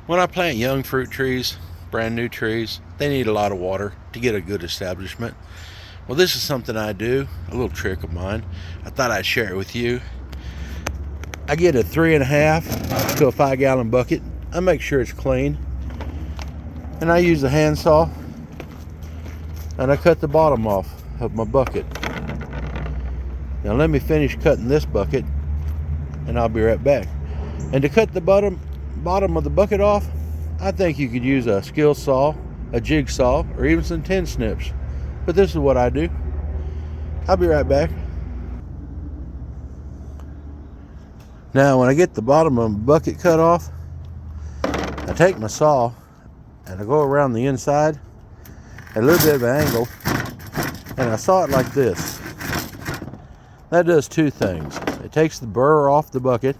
When I plant young fruit trees, brand new trees, they need a lot of water to get a good establishment. Well, this is something I do, a little trick of mine. I thought I'd share it with you. I get a 3.5 to a 5-gallon bucket. I make sure it's clean. And I use a handsaw and I cut the bottom off of my bucket. Now let me finish cutting this bucket and I'll be right back. And to cut the bottom of the bucket off, I think you could use a skill saw, a jigsaw, or even some tin snips. But this is what I do. I'll be right back. Now when I get the bottom of the bucket cut off, I take my saw and I go around the inside at a little bit of an angle and I saw it like this. That does two things. It takes the burr off the bucket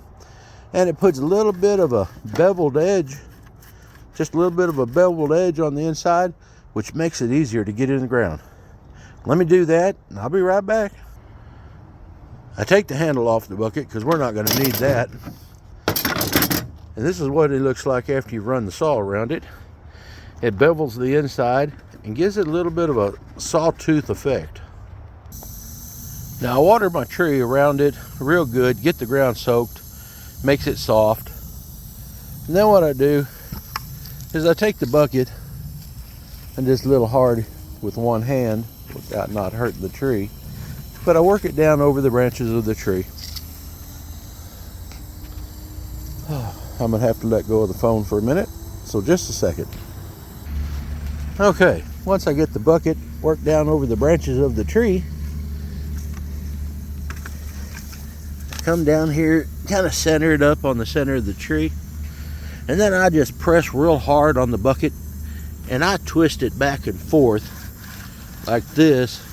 and it puts a little bit of a beveled edge, just a little bit of a beveled edge on the inside, which makes it easier to get in the ground. Let me do that and I'll be right back. I take the handle off the bucket because we're not going to need that. And this is what it looks like after you run the saw around it. It bevels the inside and gives it a little bit of a sawtooth effect. Now I water my tree around it real good, get the ground soaked, makes it soft. And then what I do is I take the bucket and just a little hard with one hand without not hurting the tree, but I work it down over the branches of the tree. I'm gonna have to let go of the phone for a minute, so just a second. Okay, once I get the bucket worked down over the branches of the tree, come down here, kind of center it up on the center of the tree, and then I just press real hard on the bucket and I twist it back and forth like this.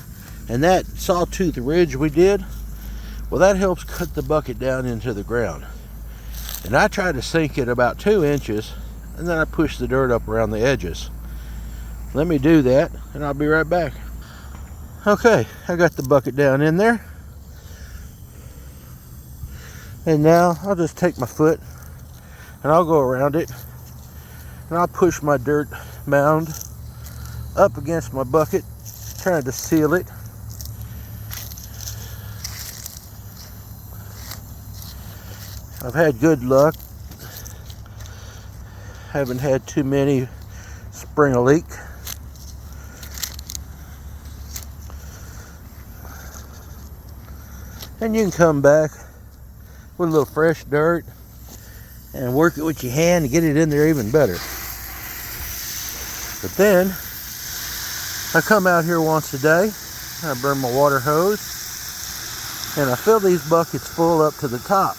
And that sawtooth ridge we did, well, that helps cut the bucket down into the ground. And I try to sink it about 2 inches, and then I push the dirt up around the edges. Let me do that and I'll be right back. Okay, I got the bucket down in there. And now I'll just take my foot and I'll go around it and I'll push my dirt mound up against my bucket, trying to seal it. I've had good luck. Haven't had too many spring a leak. And you can come back with a little fresh dirt and work it with your hand and get it in there even better. But then I come out here once a day, I burn my water hose, and I fill these buckets full up to the top.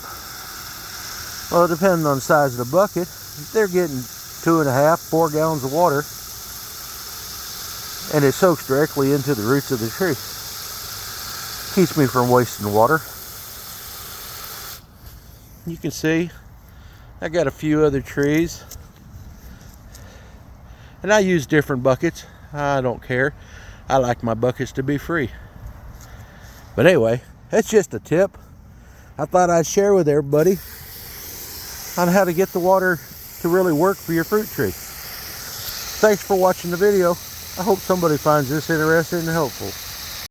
Well, depending on the size of the bucket, they're getting 2.5, 4 gallons of water, and it soaks directly into the roots of the tree. Keeps me from wasting water. You can see I got a few other trees, and I use different buckets. I don't care. I like my buckets to be free. But anyway, that's just a tip I thought I'd share with everybody on how to get the water to really work for your fruit tree. Thanks for watching the video. I hope somebody finds this interesting and helpful.